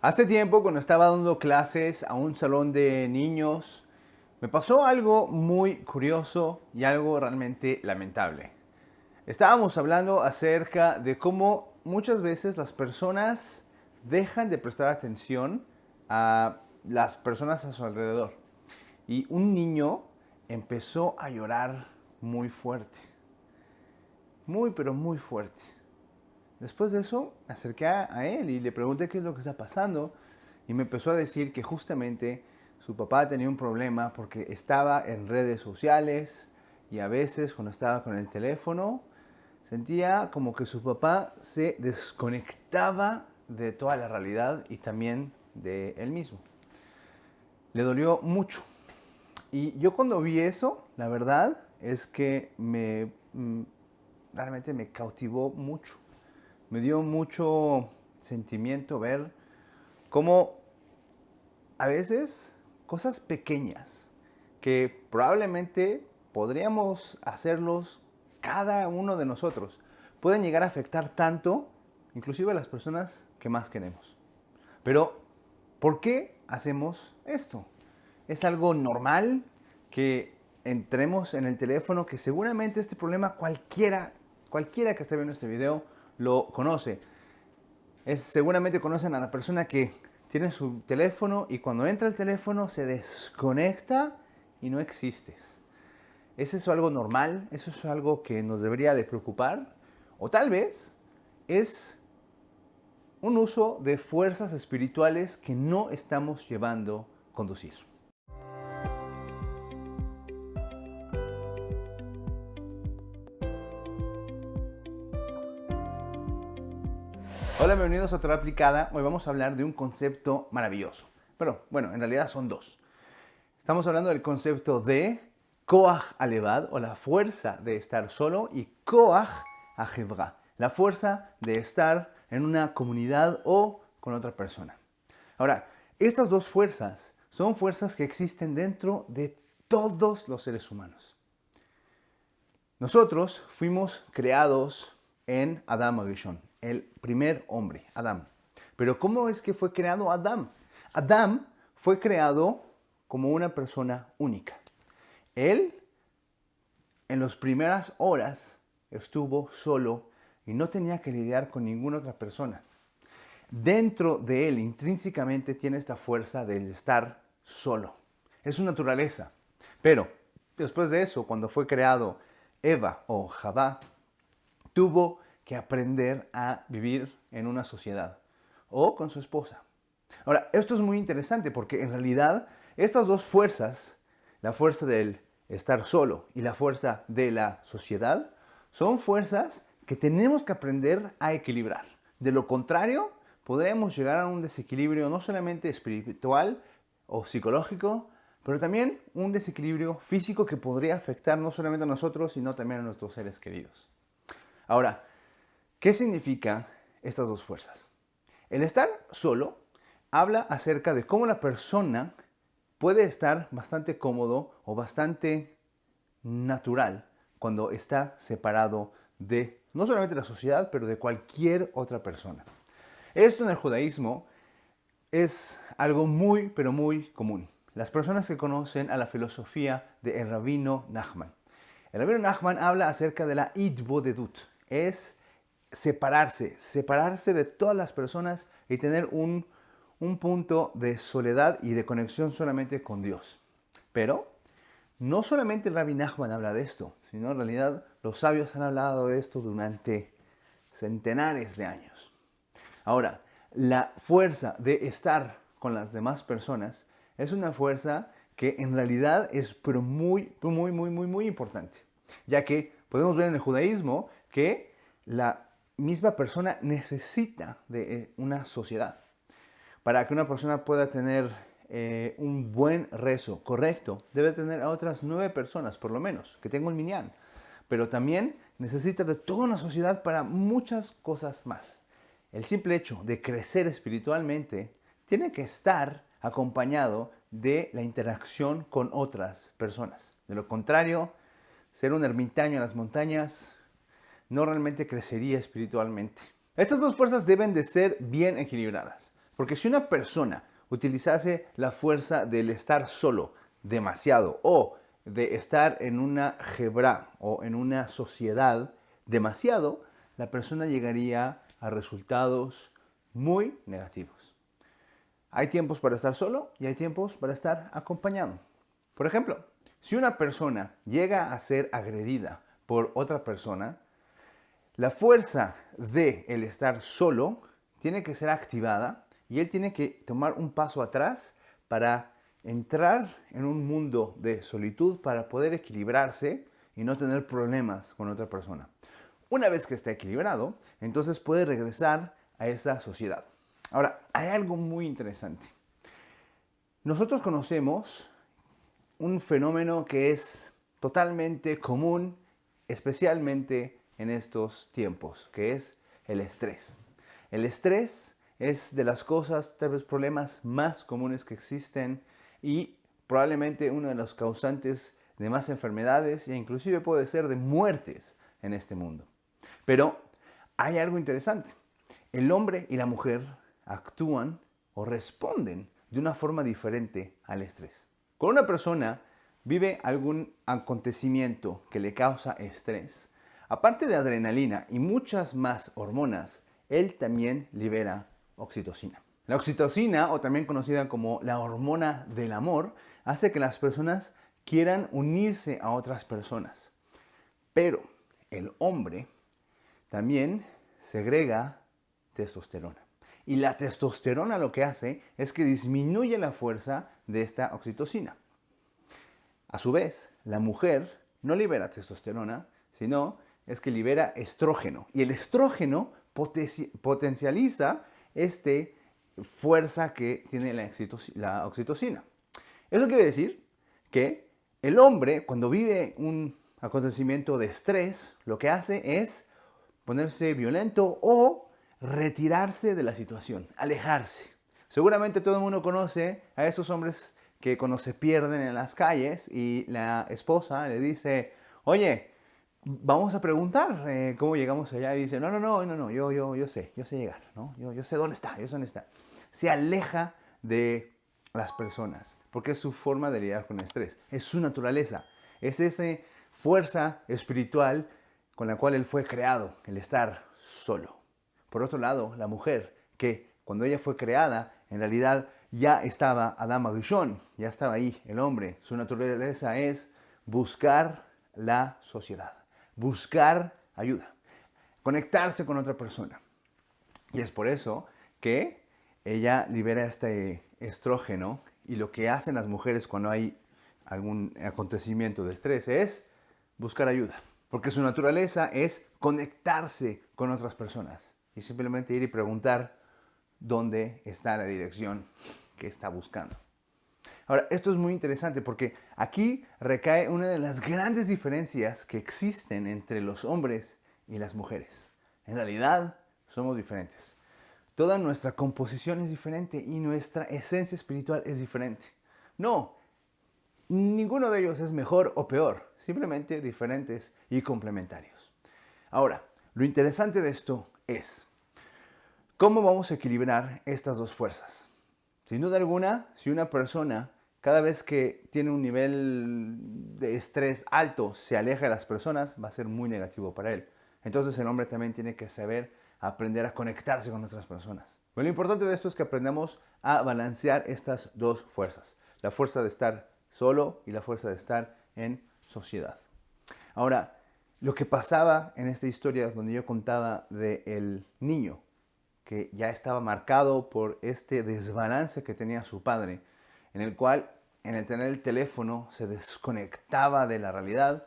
Hace tiempo, cuando estaba dando clases a un salón de niños, me pasó algo muy curioso y algo realmente lamentable. Estábamos hablando acerca de cómo muchas veces las personas dejan de prestar atención a las personas a su alrededor. Y un niño empezó a llorar muy fuerte. Muy, pero muy fuerte. Después de eso, me acerqué a él y le pregunté qué es lo que está pasando. Y me empezó a decir que justamente su papá tenía un problema porque estaba en redes sociales y a veces cuando estaba con el teléfono sentía como que su papá se desconectaba de toda la realidad y también de él mismo. Le dolió mucho. Y yo cuando vi eso, la verdad es que realmente me cautivó mucho. Me dio mucho sentimiento ver cómo a veces cosas pequeñas que probablemente podríamos hacerlos cada uno de nosotros pueden llegar a afectar tanto, inclusive a las personas que más queremos. Pero, ¿por qué hacemos esto? Es algo normal que entremos en el teléfono, que seguramente este problema cualquiera que esté viendo este video lo conoce. Seguramente conocen a la persona que tiene su teléfono y cuando entra el teléfono se desconecta y no existes. ¿Es eso algo normal? ¿Eso es algo que nos debería de preocupar? O tal vez es un uso de fuerzas espirituales que no estamos llevando a conducir. Hola, bienvenidos a Torah Aplicada. Hoy vamos a hablar de un concepto maravilloso. Pero bueno, en realidad son dos. Estamos hablando del concepto de Koach Alevad, o la fuerza de estar solo, y Koach Ahevra, la fuerza de estar en una comunidad o con otra persona. Ahora, estas dos fuerzas son fuerzas que existen dentro de todos los seres humanos. Nosotros fuimos creados en Adam Arishon, el primer hombre, Adam. Pero ¿cómo es que fue creado Adam? Adam fue creado como una persona única. Él, en las primeras horas, estuvo solo y no tenía que lidiar con ninguna otra persona. Dentro de él, intrínsecamente, tiene esta fuerza de estar solo. Es su naturaleza. Pero, después de eso, cuando fue creado Eva o Javá, tuvo que aprender a vivir en una sociedad o con su esposa. Ahora, esto es muy interesante porque en realidad estas dos fuerzas, la fuerza del estar solo y la fuerza de la sociedad, son fuerzas que tenemos que aprender a equilibrar. De lo contrario, podremos llegar a un desequilibrio no solamente espiritual o psicológico, pero también un desequilibrio físico que podría afectar no solamente a nosotros, sino también a nuestros seres queridos. Ahora, ¿qué significan estas dos fuerzas? El estar solo habla acerca de cómo la persona puede estar bastante cómodo o bastante natural cuando está separado de no solamente la sociedad, pero de cualquier otra persona. Esto en el judaísmo es algo muy, pero muy común. Las personas que conocen a la filosofía de el rabino Nachman. El rabino Nachman habla acerca de la idbodedut. Es separarse de todas las personas y tener un punto de soledad y de conexión solamente con Dios. Pero no solamente el Rabbi Nachman habla de esto, sino en realidad los sabios han hablado de esto durante centenares de años. Ahora, la fuerza de estar con las demás personas es una fuerza que en realidad es pero muy importante, ya que podemos ver en el judaísmo que la misma persona necesita de una sociedad. Para que una persona pueda tener un buen rezo correcto, debe tener a otras 9 personas, por lo menos, que tenga un minyan. Pero también necesita de toda una sociedad para muchas cosas más. El simple hecho de crecer espiritualmente tiene que estar acompañado de la interacción con otras personas. De lo contrario, ser un ermitaño en las montañas no realmente crecería espiritualmente. Estas dos fuerzas deben de ser bien equilibradas. Porque si una persona utilizase la fuerza del estar solo demasiado o de estar en una jebra o en una sociedad demasiado, la persona llegaría a resultados muy negativos. Hay tiempos para estar solo y hay tiempos para estar acompañado. Por ejemplo, si una persona llega a ser agredida por otra persona, la fuerza de el estar solo tiene que ser activada y él tiene que tomar un paso atrás para entrar en un mundo de solitud para poder equilibrarse y no tener problemas con otra persona. Una vez que está equilibrado, entonces puede regresar a esa sociedad. Ahora, hay algo muy interesante. Nosotros conocemos un fenómeno que es totalmente común, especialmente en estos tiempos, que es el estrés. El estrés es de las cosas, tal vez problemas más comunes que existen y probablemente uno de los causantes de más enfermedades e inclusive puede ser de muertes en este mundo. Pero hay algo interesante. El hombre y la mujer actúan o responden de una forma diferente al estrés. Cuando una persona vive algún acontecimiento que le causa estrés, aparte de adrenalina y muchas más hormonas, él también libera oxitocina. La oxitocina, o también conocida como la hormona del amor, hace que las personas quieran unirse a otras personas. Pero el hombre también segrega testosterona. Y la testosterona lo que hace es que disminuye la fuerza de esta oxitocina. A su vez, la mujer no libera testosterona, sino es que libera estrógeno. Y el estrógeno potencializa esta fuerza que tiene la oxitocina. Eso quiere decir que el hombre, cuando vive un acontecimiento de estrés, lo que hace es ponerse violento o retirarse de la situación, alejarse. Seguramente todo el mundo conoce a esos hombres que cuando se pierden en las calles y la esposa le dice, oye, vamos a preguntar cómo llegamos allá. Y dice, no, yo sé llegar, ¿no? Yo sé dónde está, Se aleja de las personas porque es su forma de lidiar con el estrés, es su naturaleza, es esa fuerza espiritual con la cual él fue creado, el estar solo. Por otro lado, la mujer, que cuando ella fue creada, en realidad ya estaba Adam Arishon, ya estaba ahí el hombre. Su naturaleza es buscar la sociedad, buscar ayuda, conectarse con otra persona. Y es por eso que ella libera este estrógeno y lo que hacen las mujeres cuando hay algún acontecimiento de estrés es buscar ayuda. Porque su naturaleza es conectarse con otras personas y simplemente ir y preguntar dónde está la dirección que está buscando. Ahora, esto es muy interesante porque aquí recae una de las grandes diferencias que existen entre los hombres y las mujeres. En realidad, somos diferentes. Toda nuestra composición es diferente y nuestra esencia espiritual es diferente. No, ninguno de ellos es mejor o peor, simplemente diferentes y complementarios. Ahora, lo interesante de esto es, ¿cómo vamos a equilibrar estas dos fuerzas? Sin duda alguna, si una persona cada vez que tiene un nivel de estrés alto se aleja de las personas, va a ser muy negativo para él. Entonces el hombre también tiene que saber aprender a conectarse con otras personas. Pero lo importante de esto es que aprendamos a balancear estas dos fuerzas. La fuerza de estar solo y la fuerza de estar en sociedad. Ahora, lo que pasaba en esta historia donde yo contaba del niño que ya estaba marcado por este desbalance que tenía su padre, en el cual, en el tener el teléfono, se desconectaba de la realidad.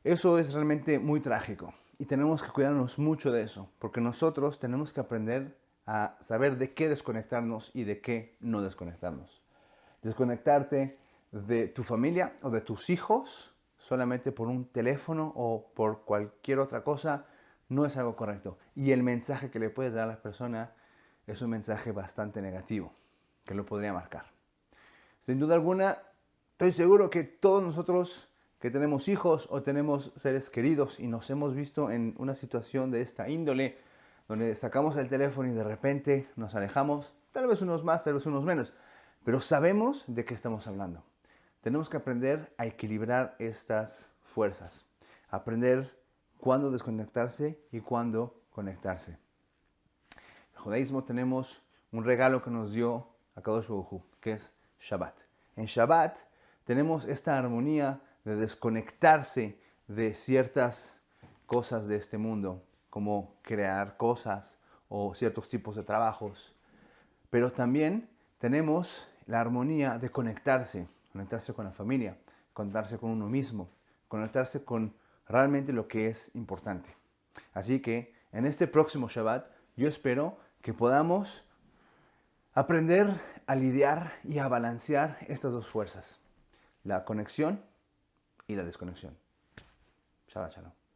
Eso es realmente muy trágico y tenemos que cuidarnos mucho de eso, porque nosotros tenemos que aprender a saber de qué desconectarnos y de qué no desconectarnos. Desconectarte de tu familia o de tus hijos solamente por un teléfono o por cualquier otra cosa no es algo correcto. Y el mensaje que le puedes dar a la persona es un mensaje bastante negativo, que lo podría marcar. Sin duda alguna, estoy seguro que todos nosotros que tenemos hijos o tenemos seres queridos y nos hemos visto en una situación de esta índole, donde sacamos el teléfono y de repente nos alejamos, Tal vez unos más, tal vez unos menos, pero sabemos de qué estamos hablando. Tenemos que aprender a equilibrar estas fuerzas, aprender cuándo desconectarse y cuándo conectarse. En el judaísmo tenemos un regalo que nos dio Akadosh Baruj Hu, que es Shabbat. En Shabbat tenemos esta armonía de desconectarse de ciertas cosas de este mundo, como crear cosas o ciertos tipos de trabajos. Pero también tenemos la armonía de conectarse con la familia, conectarse con uno mismo, conectarse con realmente lo que es importante. Así que en este próximo Shabbat yo espero que podamos aprender a lidiar y a balancear estas dos fuerzas, la conexión y la desconexión. Shabbat Shalom.